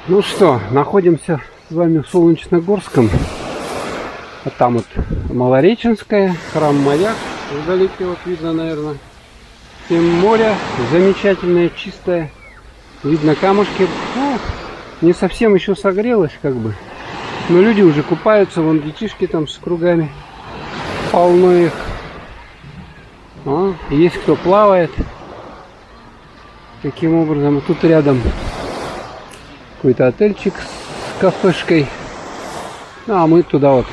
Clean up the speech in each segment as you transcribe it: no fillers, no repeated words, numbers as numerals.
Ну что, находимся с вами в Солнечногорском. А там вот Малореченская, храм Маяк. Вдалеке вот видно, наверное. И море замечательное, чистое. Видно камушки. Ну, не совсем еще согрелось, как бы. Но люди уже купаются. Вон детишки там с кругами. Полно их. О, есть кто плавает. Таким образом, и тут рядом какой-то отельчик с кафешкой. Ну, а мы туда вот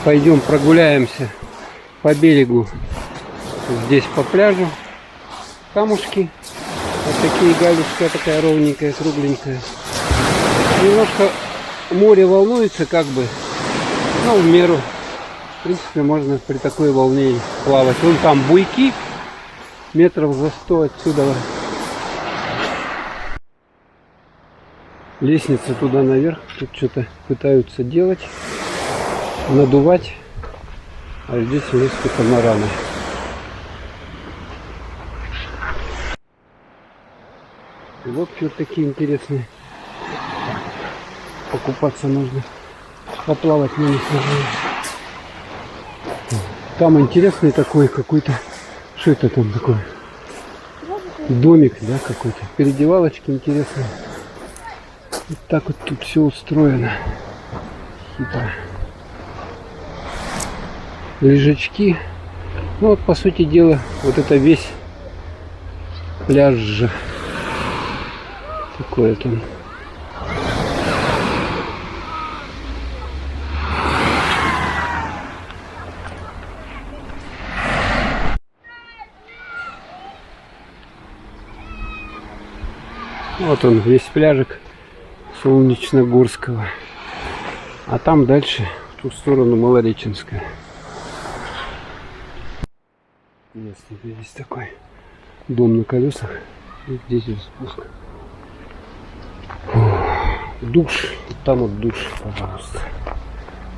пойдем прогуляемся по берегу. Здесь по пляжу. Камушки. Вот такие галечка такая ровненькая, кругленькая. Немножко море волнуется, как бы. Ну, в меру. В принципе, можно при такой волне плавать. Вон там буйки. Метров за 100 отсюда. Лестница туда наверх. Тут что-то пытаются делать. Надувать. А здесь у нас катамараны. Лодки вот такие интересные. Покупаться можно. Поплавать на них можно. Там интересный такой какой-то. Что это там такое? Домик, да, какой-то. Переодевалочки интересные. Вот так вот тут все устроено. Хитро. Лежачки. Ну вот, по сути дела, вот это весь пляж же. Такое там. Вот он, весь пляжик Солнечногорского. А там дальше, в ту сторону, Малореченская. Место здесь такой дом на колесах. И здесь вот спуск. Душ. Там вот душ, пожалуйста.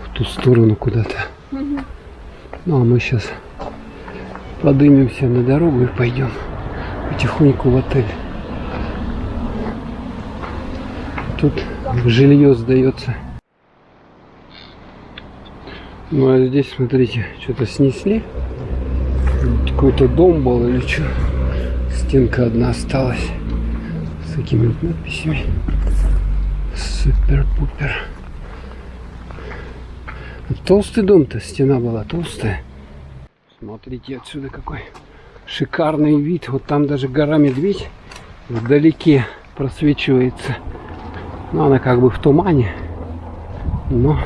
В ту сторону куда-то. Ну а мы сейчас поднимемся на дорогу и пойдем потихоньку в отель. Тут жилье сдается. Ну а здесь, смотрите, что-то снесли. Какой-то дом был или что. Стенка одна осталась. С такими вот надписями. Супер-пупер. Толстый дом-то, стена была толстая. Смотрите отсюда какой шикарный вид. Вот там даже гора Медведь вдалеке просвечивается. Ну, она как бы в тумане. Но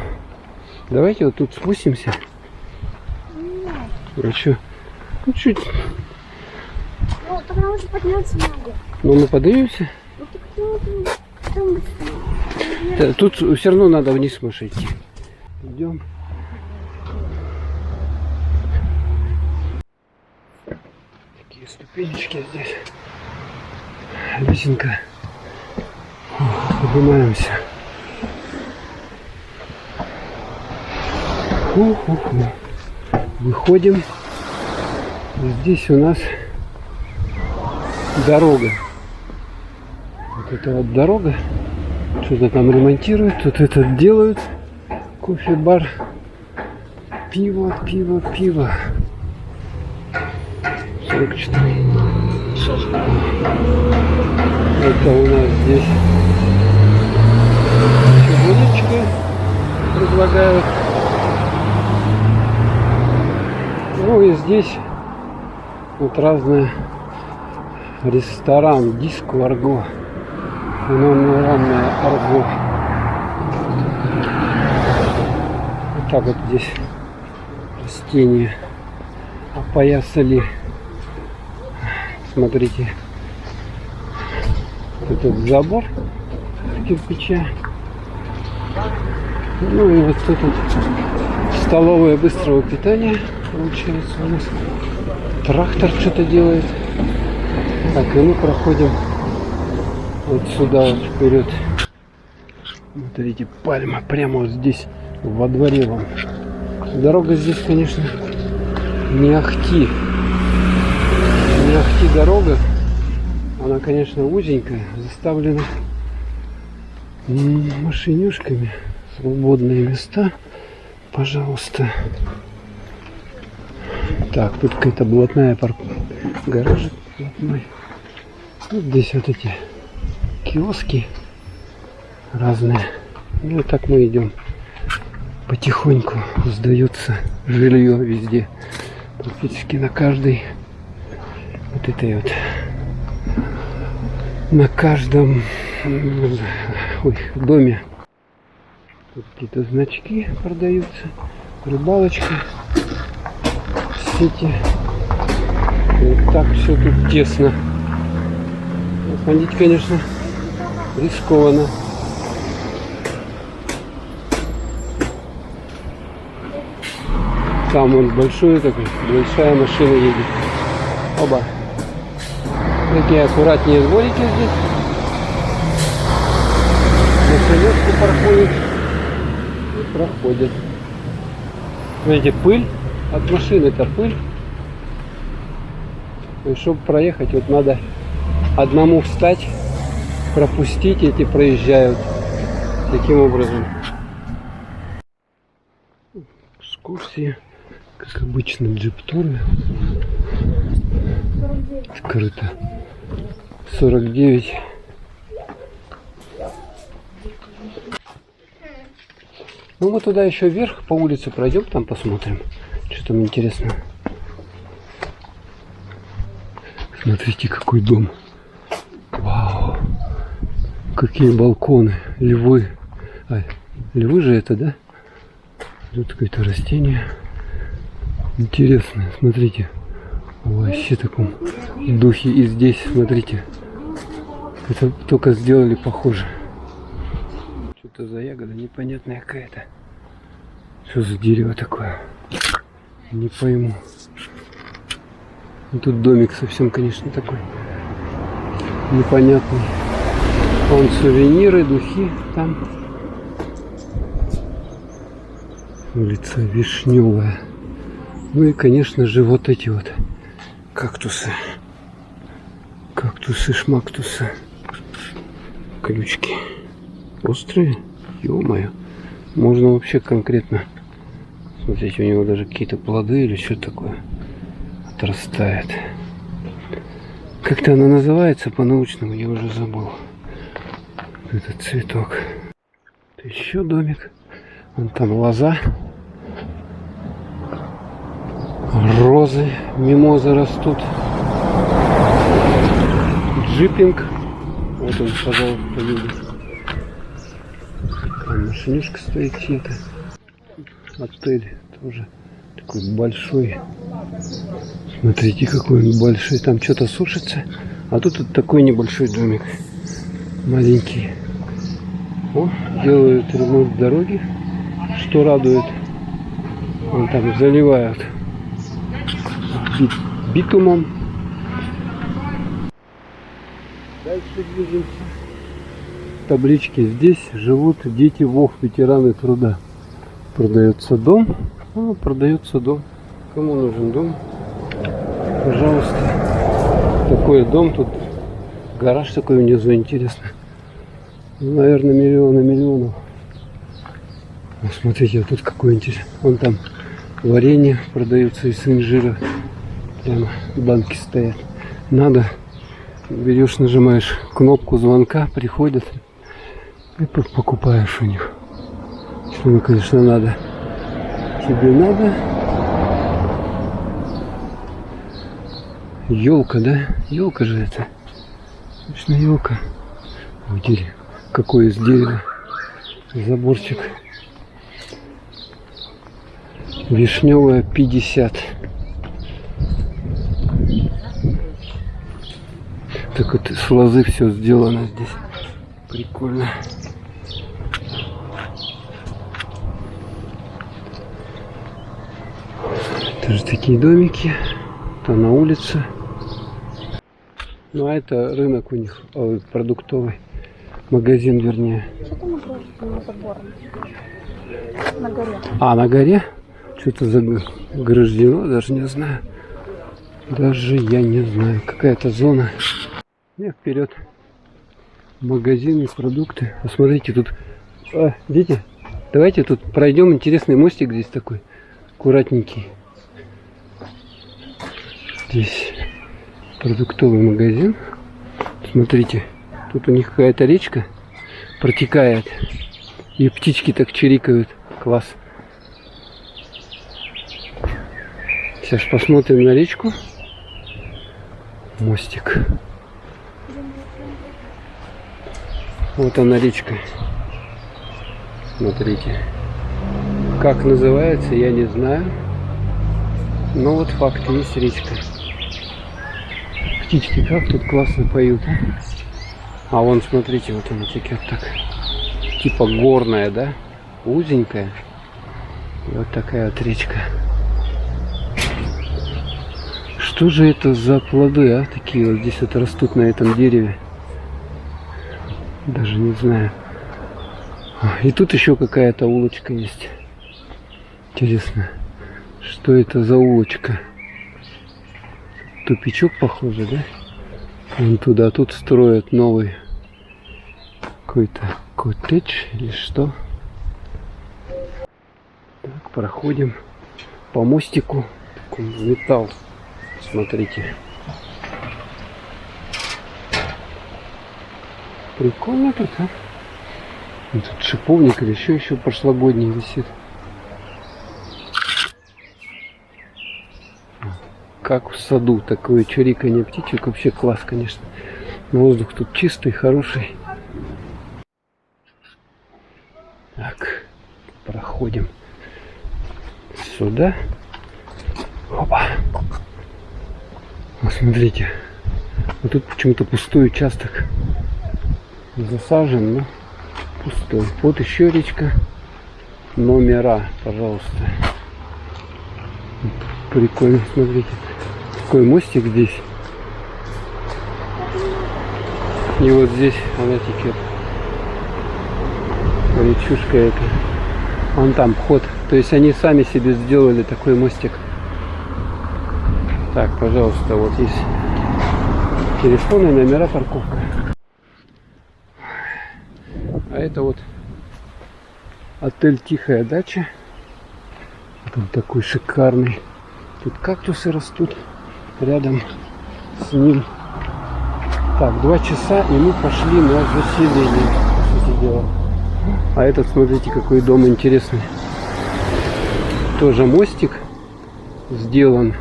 давайте вот тут спустимся. А что? Ну, чуть. Ну, так нам уже подняться надо. Ну, мы поднимемся. Ну, так там... Тут все равно надо вниз идти. Идем. Такие ступенечки здесь. Лесенка. Поднимаемся. Выходим. Здесь у нас дорога. Вот это вот дорога. Что-то там ремонтируют. Тут это делают. Кофе-бар. Пиво. 44. Это у нас здесь чебуречки предлагают. Ну и здесь вот разные ресторан, диско арго, панорамное арго. Вот так вот здесь растения опоясали. Смотрите, этот забор кирпича. Ну и вот тут вот столовая быстрого питания получается у нас. Трактор что-то делает. Так, и мы проходим вот сюда вот вперед. Смотрите, пальма прямо вот здесь во дворе вам. Дорога здесь, конечно, не ахти. Не ахти дорога. Она, конечно, узенькая, заставлена Машинюшками. Свободные места. Пожалуйста. Так, тут какая-то блатная гаражик блатной. Вот здесь вот эти киоски разные. Ну и так мы идем. Потихоньку сдается жилье везде. Практически на каждой вот этой вот. На каждом доме. Тут какие-то значки продаются. Рыбалочка. Сети. Вот так все тут тесно. Ходить, конечно, рискованно. Там он большой такой, большая машина едет. Оба. Такие аккуратнее дворики здесь. Машинёшки проходят и проходят. Смотрите, пыль. От машины-то пыль. И чтобы проехать, вот надо одному встать, пропустить, эти проезжают. Таким образом. Экскурсии. Как обычно, джип-туры. Открыто. 49. Ну мы туда еще вверх по улице пройдем, там посмотрим, что там интересно. Смотрите, какой дом. Вау. Какие балконы. Львы. Львы же это, да? Тут какое-то растение. Интересное, смотрите. Вообще в таком духе. И здесь, смотрите. Это только сделали похоже. Что-то за ягода непонятная какая-то. Что за дерево такое? Не пойму. И тут домик совсем, конечно, такой непонятный. Вон сувениры, духи там. Улица Вишневая. Ну и, конечно же, вот эти вот кактусы. Кактусы-шмактусы. Колючки. Острые? Ё-моё. Можно вообще конкретно. Смотрите, у него даже какие-то плоды или что такое отрастает. Как-то она называется по-научному, я уже забыл. Этот цветок. Еще домик. Вон там лоза. Розы, мимозы растут. Джипинг. Вот он, пожалуйста, видит. Там машинишка стоит чья-то. Отель тоже такой большой. Смотрите, какой он большой. Там что-то сушится. А тут вот такой небольшой домик. Маленький. О, делают ремонт дороги. Что радует. Вон там заливают битумом. Дальше движемся. Таблички. Здесь живут дети ВОВ, ветераны труда. Продается дом. Продается дом. Кому нужен дом? Пожалуйста. Такой дом. Тут гараж такой внизу, интересно. Наверное, миллионов. Смотрите, вот тут какой интересный. Вон там варенье продается из инжира. Прямо банки стоят. Надо. Берешь, нажимаешь кнопку звонка, приходят и покупаешь у них. Что, конечно, надо. Тебе надо. Елка, да? Елка же это. Точно елка. Видели, какой из дерева заборчик. Вишневая 50. Так вот с лозы все сделано здесь. Прикольно. Тоже такие домики. Там на улице. Ну а это рынок у них, продуктовый. Магазин, вернее. Что там на забором? На горе. А, на горе? Что-то заграждено, даже не знаю. Даже я не знаю. Какая-то зона. И вперед. магазины, продукты. Посмотрите, тут... дети, давайте тут пройдем. Интересный мостик здесь такой. Аккуратненький. Здесь продуктовый магазин. Смотрите, тут у них какая-то речка протекает. И птички так чирикают. Класс. Сейчас посмотрим на речку. Мостик. Вот она речка. Смотрите. Как называется, я не знаю. Но вот факт, есть речка. Птички как тут классно поют. А вон, смотрите, вот она текет так. Типа горная, да? Узенькая. И вот такая вот речка. Что же это за плоды, а? Такие вот здесь вот растут на этом дереве. Даже не знаю. И тут еще какая-то улочка есть. Интересно, что это за улочка? Тупичок похоже, да? Вон туда, тут строят новый какой-то коттедж или что. Так, проходим по мостику. Металл. Смотрите. Прикольно тут, а? Тут шиповник или еще прошлогодний висит. Как в саду, такое чириканье птичек. Вообще класс, конечно. Воздух тут чистый, хороший. Так, проходим сюда. Опа. Вот смотрите. Вот тут почему-то пустой участок. Засажен, но пустой. Вот еще речка. Номера, пожалуйста. Прикольно, смотрите. Такой мостик здесь. И вот здесь она текет. Речушка эта. Вон там вход. То есть они сами себе сделали такой мостик. Так, пожалуйста, вот есть телефоны, номера, парковка. А это вот отель «Тихая дача». Он такой шикарный. Тут кактусы растут рядом с ним. Так, 2 часа, и мы пошли на заселение, по сути дела. А этот, смотрите, какой дом интересный. Тоже мостик сделан,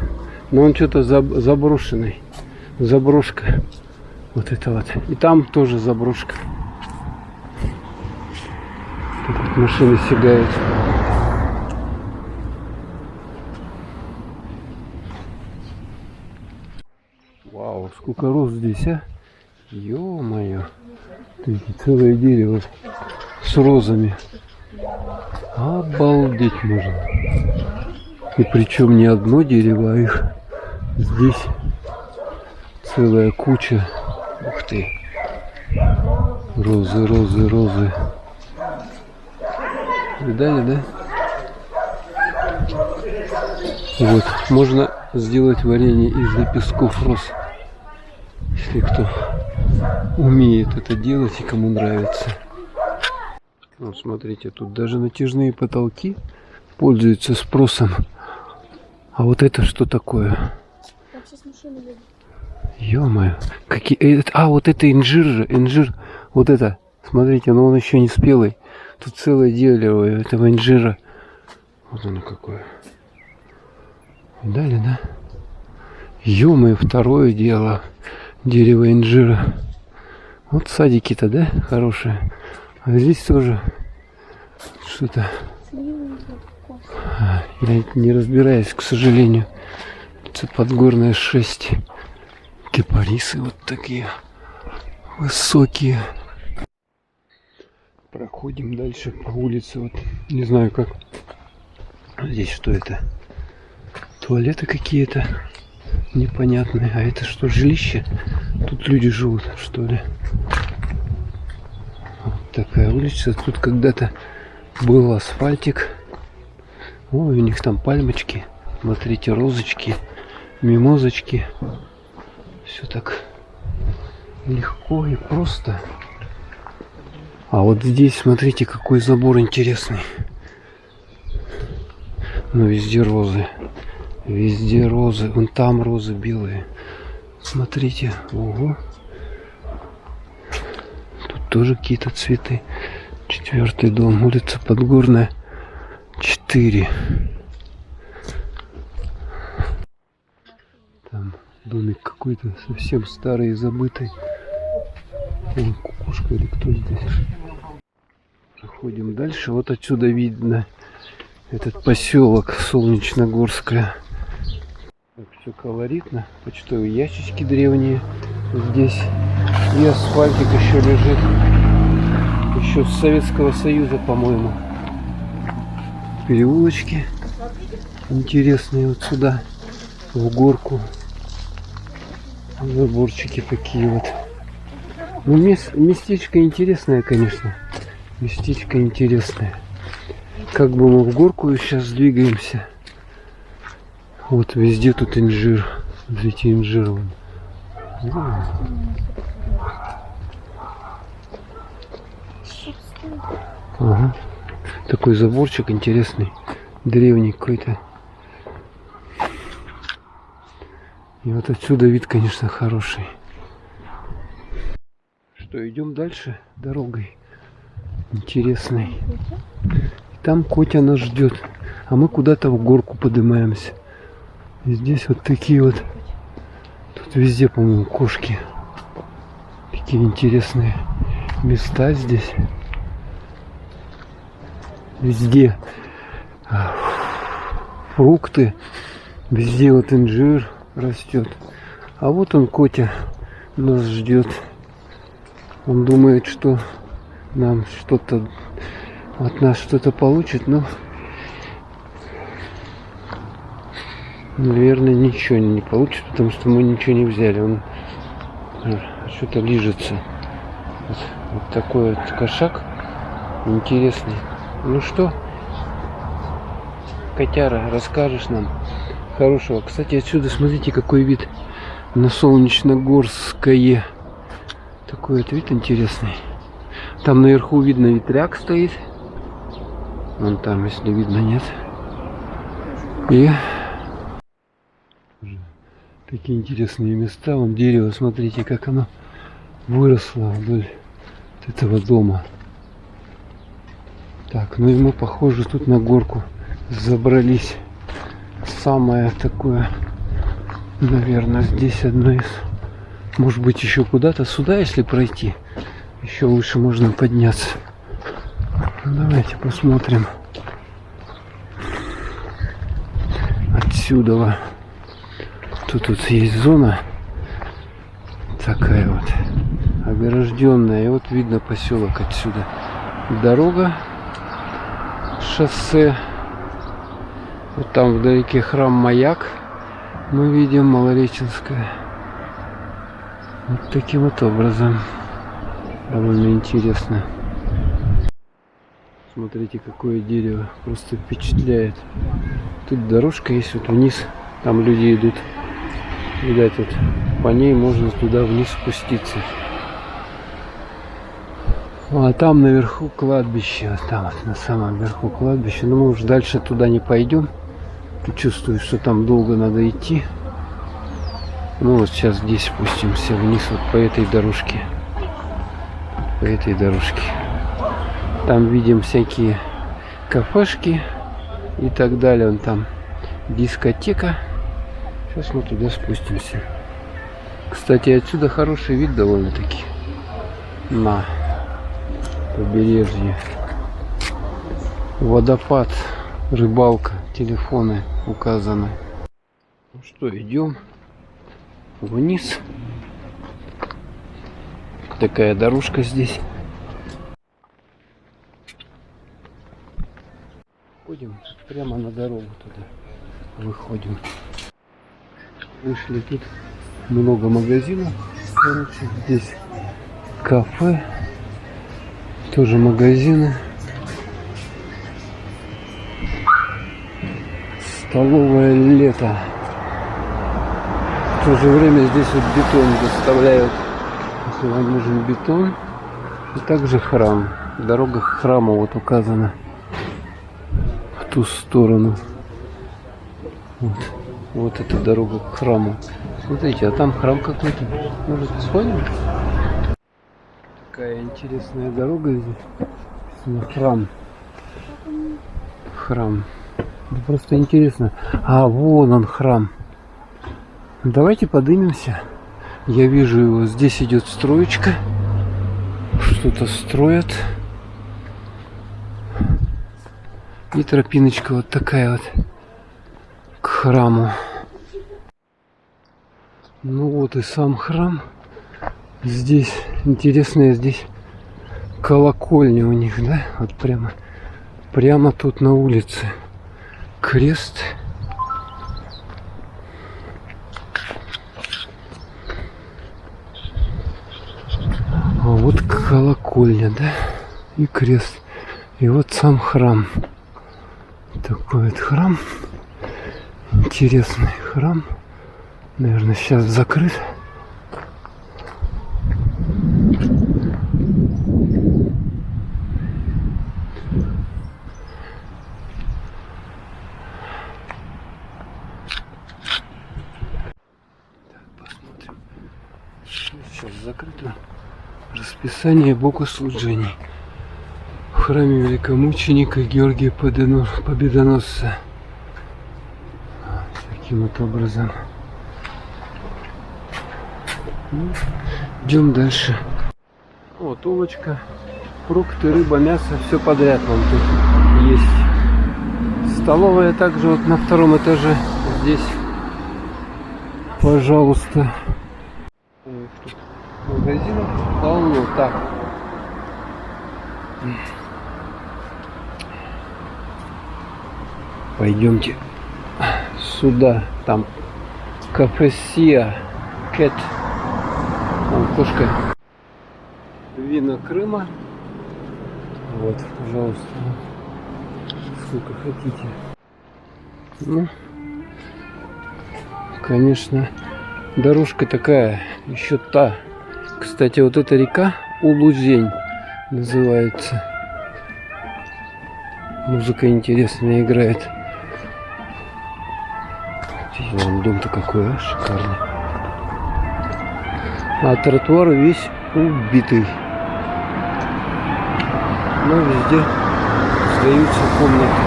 но он что-то заброшенный. Заброшка. Вот это вот. И там тоже заброшка. Тут машины сигают. Вау, сколько роз здесь, а? Ё-моё. Целое дерево с розами. Обалдеть можно. И причем не одно дерево, а их здесь целая куча. Ух ты. Розы, розы, розы. Видали, да? Вот. Можно сделать варенье из лепестков роз. Если кто умеет это делать и кому нравится. Вот смотрите, тут даже натяжные потолки пользуются спросом. А вот это что такое? Ё-моё. Какие... вот это инжир же. Инжир. Вот это. Смотрите, но он еще не спелый. Тут целое дерево этого инжира. Вот оно какое. Видали, да? Ё-моё, второе дело. Дерево инжира. Вот садики-то, да, хорошие. А здесь тоже что-то... Я не разбираюсь, к сожалению. Это подгорная шесть. Кипарисы вот такие высокие. Проходим дальше по улице. Вот не знаю как. Здесь что это? Туалеты какие-то непонятные. А это что, жилище? Тут люди живут, что ли? Вот такая улица. Тут когда-то был асфальтик. Ой, у них там пальмочки. Смотрите, розочки, мимозочки. Все так легко и просто. А вот здесь, смотрите, какой забор интересный. Ну, везде розы. Везде розы. Вон там розы белые. Смотрите. Ого. Тут тоже какие-то цветы. 4-й дом. Улица Подгорная, 4. Там домик какой-то совсем старый и забытый. Вон кукушка или кто здесь. Проходим дальше. Вот отсюда видно этот поселок Солнечногорское. Все колоритно. Почтовые ящички древние здесь. И асфальтик еще лежит. Еще с Советского Союза, по-моему. Переулочки интересные вот сюда, в горку. Заборчики такие вот. Ну, местечко интересное, конечно. Местечко интересное. Как бы мы в горку сейчас двигаемся. Вот везде тут инжир. Видите, инжир. Ага. Такой заборчик интересный. Древний какой-то. И вот отсюда вид, конечно, хороший. Что, идем дальше дорогой интересной. Там Котя нас ждет. А мы куда-то в горку поднимаемся. И здесь вот такие вот. Тут везде, по-моему, кошки. Такие интересные места здесь. Везде фрукты. Везде вот инжир растет. А вот он, Котя, нас ждет. Он думает, что нам что-то от нас что-то получит, но наверное ничего не получит, потому что мы ничего не взяли. Он что-то лижется. Вот такой вот кошак интересный. Ну что, котяра, расскажешь нам хорошего? Кстати, отсюда смотрите, какой вид на Солнечногорское. Такой вот вид интересный. Там наверху видно ветряк стоит. Вон там, если видно, нет. И такие интересные места. Вон дерево, смотрите, как оно выросло вдоль вот этого дома. Так, ну и мы, похоже, тут на горку забрались. Самое такое, наверное, здесь одно из... Может быть, еще куда-то сюда, если пройти, еще лучше можно подняться. Ну, давайте посмотрим. Отсюда. Тут вот есть зона такая вот, огражденная. И вот видно поселок отсюда. Дорога, шоссе. Вот там вдалеке храм-маяк. Мы видим Малореченское. Вот таким вот образом. Довольно интересно. Смотрите, какое дерево. Просто впечатляет. Тут дорожка есть вот вниз. Там люди идут. Видать, вот по ней можно туда вниз спуститься. А там наверху кладбище. Там вот на самом верху кладбище. Но мы уже дальше туда не пойдем. Чувствую, что там долго надо идти. Ну вот сейчас здесь спустимся вниз вот по этой дорожке. По этой дорожке. Там видим всякие кафешки и так далее. Вон там дискотека. Сейчас мы туда спустимся. Кстати, отсюда хороший вид довольно-таки на побережье. Водопад, рыбалка, телефоны указаны. Ну что, идем вниз. Такая дорожка здесь. Ходим прямо на дорогу туда. Выходим. Вышли, тут много магазинов. Короче, здесь кафе. Тоже магазины. Столовое лето. В то же время здесь вот бетон доставляют. Если вам нужен бетон, И также храм. Дорога к храму вот указана. В ту сторону. Вот эта дорога к храму. Смотрите, а там храм какой-то. Может, сходим? Такая интересная дорога здесь. На храм. Храм. Ну, просто интересно. А, вон он храм. Давайте поднимемся. Я вижу его. Здесь идет строечка. Что-то строят. И тропиночка вот такая вот к храму. Ну вот и сам храм. Здесь интересная, здесь колокольня у них, да? Вот прямо тут на улице. Крест. А вот колокольня, да? И крест. И вот сам храм. Такой вот храм. Интересный храм. Наверное, сейчас закрыт. Посмотрим. Сейчас закрыто. Расписание богослужений в храме великомученика Георгия Победоносца. Таким вот образом. Идем дальше. Вот улочка, фрукты, рыба, мясо, все подряд вам тут есть. Столовая также вот на втором этаже. Здесь, пожалуйста. Магазинов полно. Так. Пойдемте сюда. Там кафе Сиа Кэт. Вон кошка. Вина Крыма. Вот, пожалуйста. Сколько хотите. Ну, конечно, дорожка такая, еще та. Кстати, вот эта река Улузень называется. Музыка интересная играет. Вон дом-то какой, а? Шикарный. А тротуар весь убитый. Но везде сдаются комнаты.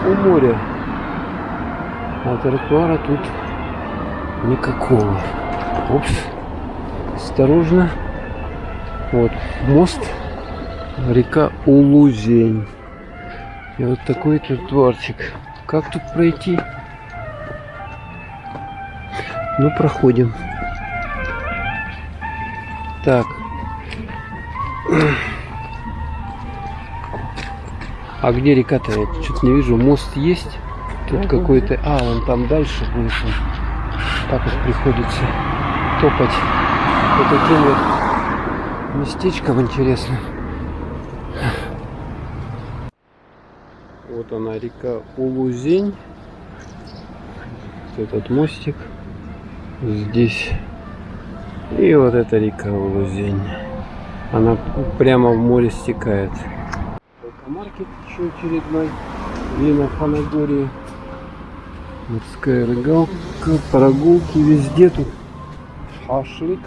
У моря. А тротуара тут никакого. Упс. Осторожно. Вот мост. Река Улузень. И вот такой тротуарчик. Как тут пройти? Ну, проходим. Так. А где река-то? Я что-то не вижу. Мост есть? Тут какой-то... А, вон там дальше будет. Так вот приходится топать по таким вот местечкам интересным. Вот она, река Улузень. Вот этот мостик. Здесь. И вот эта река Улузень. Она прямо в море стекает. Маркет еще очередной. Вина Фанагории. Морская рыгалка. Прогулки везде тут. Шашлык.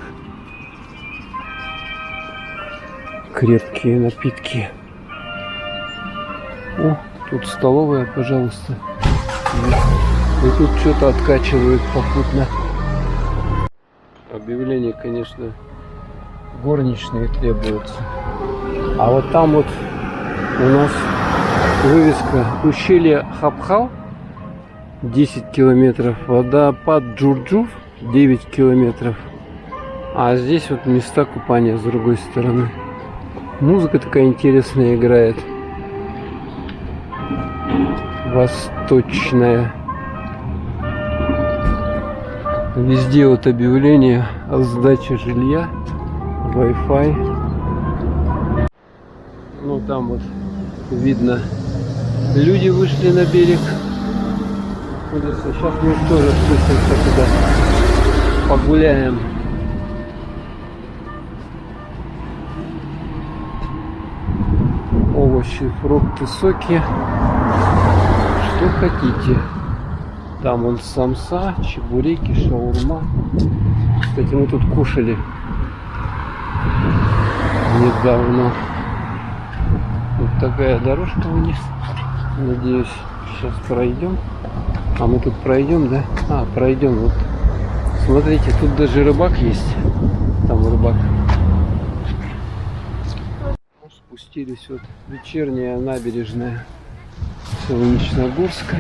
Крепкие напитки. О, тут столовая, пожалуйста. И тут что-то откачивают попутно. Объявление, конечно, горничные требуются. А вот там вот у нас вывеска ущелье Хабхал 10 километров, водопад Джурджув 9 километров. А здесь вот места купания с другой стороны. Музыка такая интересная играет. Восточная. Везде вот объявления о сдаче жилья, Wi-Fi. Ну там вот видно, люди вышли на берег. Сейчас мы тоже спустимся туда, погуляем. овощи, фрукты, соки. Что хотите. Там вон самса, чебуреки, шаурма. Кстати, мы тут кушали недавно. Вот такая дорожка вниз. Надеюсь, сейчас пройдем. А мы тут пройдем, да? А, пройдем. Вот. Смотрите, тут даже рыбак есть. Там рыбак. Спустились вот вечерняя набережная Солнечногорска.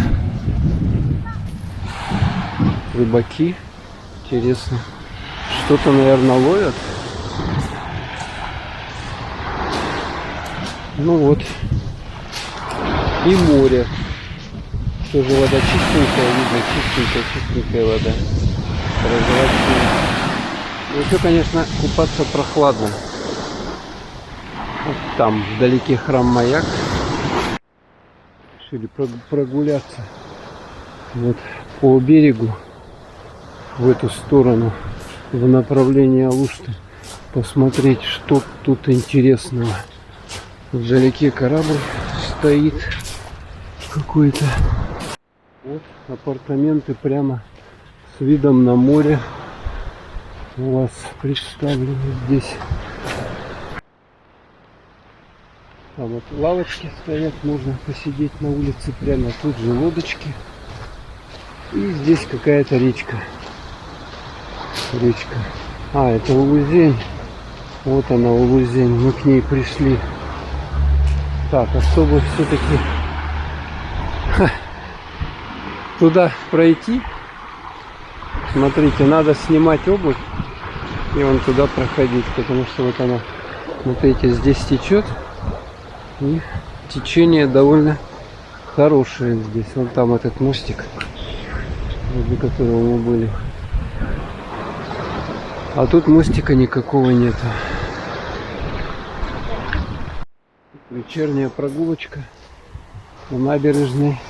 Рыбаки. Интересно. Что-то, наверное, ловят. Ну вот. И море. Тоже вода чистенькая, видно, чистенькая вода. Прозрачная. Ну еще, конечно, купаться прохладно. Вот там вдалеке храм Маяк. Решили прогуляться вот по берегу в эту сторону, в направлении Алушты, посмотреть, что тут интересного. Вдалеке корабль стоит какой-то. Вот апартаменты прямо с видом на море у вас представлены здесь. А вот лавочки стоят, можно посидеть на улице, прямо тут же лодочки. И здесь какая-то речка. Речка. А, это Улузень. Вот она, Улузень. Мы к ней пришли. Так, а чтобы все-таки туда пройти, смотрите, надо снимать обувь и вон туда проходить, потому что вот она, смотрите, здесь течет, и течение довольно хорошее здесь. Вон там этот мостик, возле которого мы были. А тут мостика никакого нету. Вечерняя прогулочка на набережной.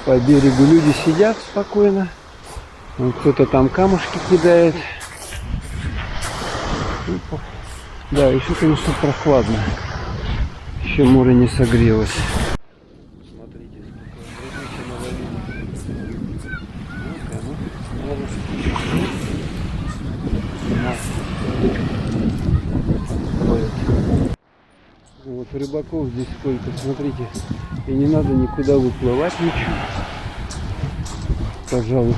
По берегу люди сидят спокойно. Кто-то там камушки кидает. Да, еще, конечно, прохладно. Еще море не согрелось. Смотрите, вот рыбаков здесь сколько, смотрите. И не надо никуда выплывать ничего. Пожалуй,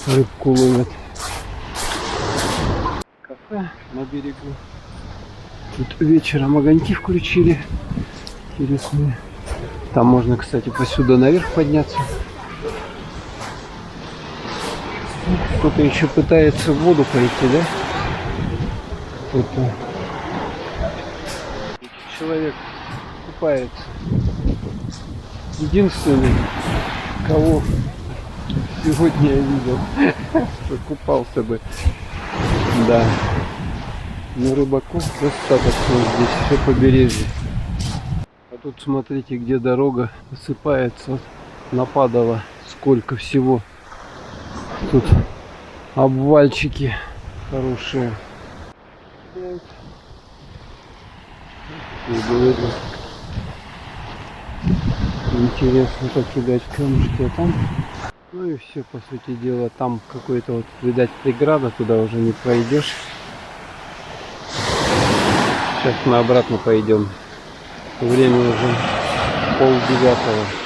рыбку ловят. Кафе на берегу. Тут вечером огоньки включили. Интересные. Там можно, кстати, посюда наверх подняться. Кто-то еще пытается в воду пойти, да? Кто-то. Человек купается. Единственный, кого сегодня я видел, что купался бы. Да. Но рыбаков достаточно здесь, все побережье. А тут смотрите, где дорога высыпается. Вот нападало сколько всего. Тут обвальчики хорошие. Интересно покидать камушки, а там, ну и все, по сути дела, там какой-то вот, видать, преграда, туда уже не пройдешь. Сейчас мы обратно пойдем. Время уже 8:30.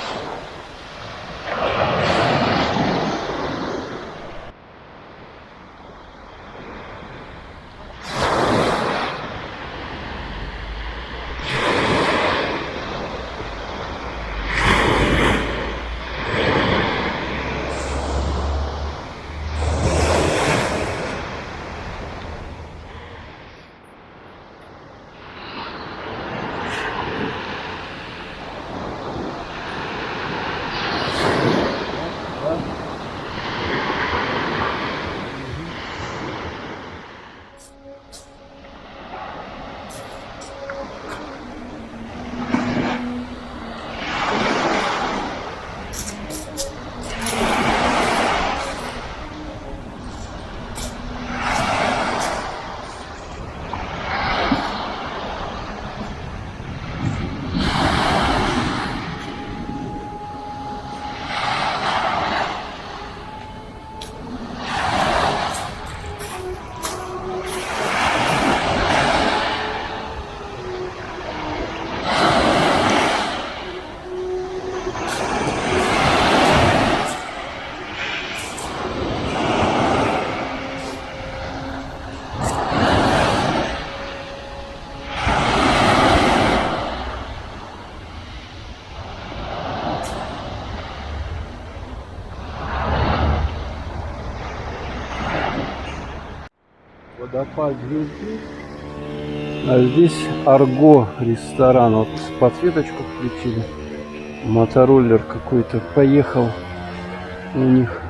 Водопад звезды. А здесь Арго ресторан. Вот подсветочку включили. Мотороллер какой-то поехал у них.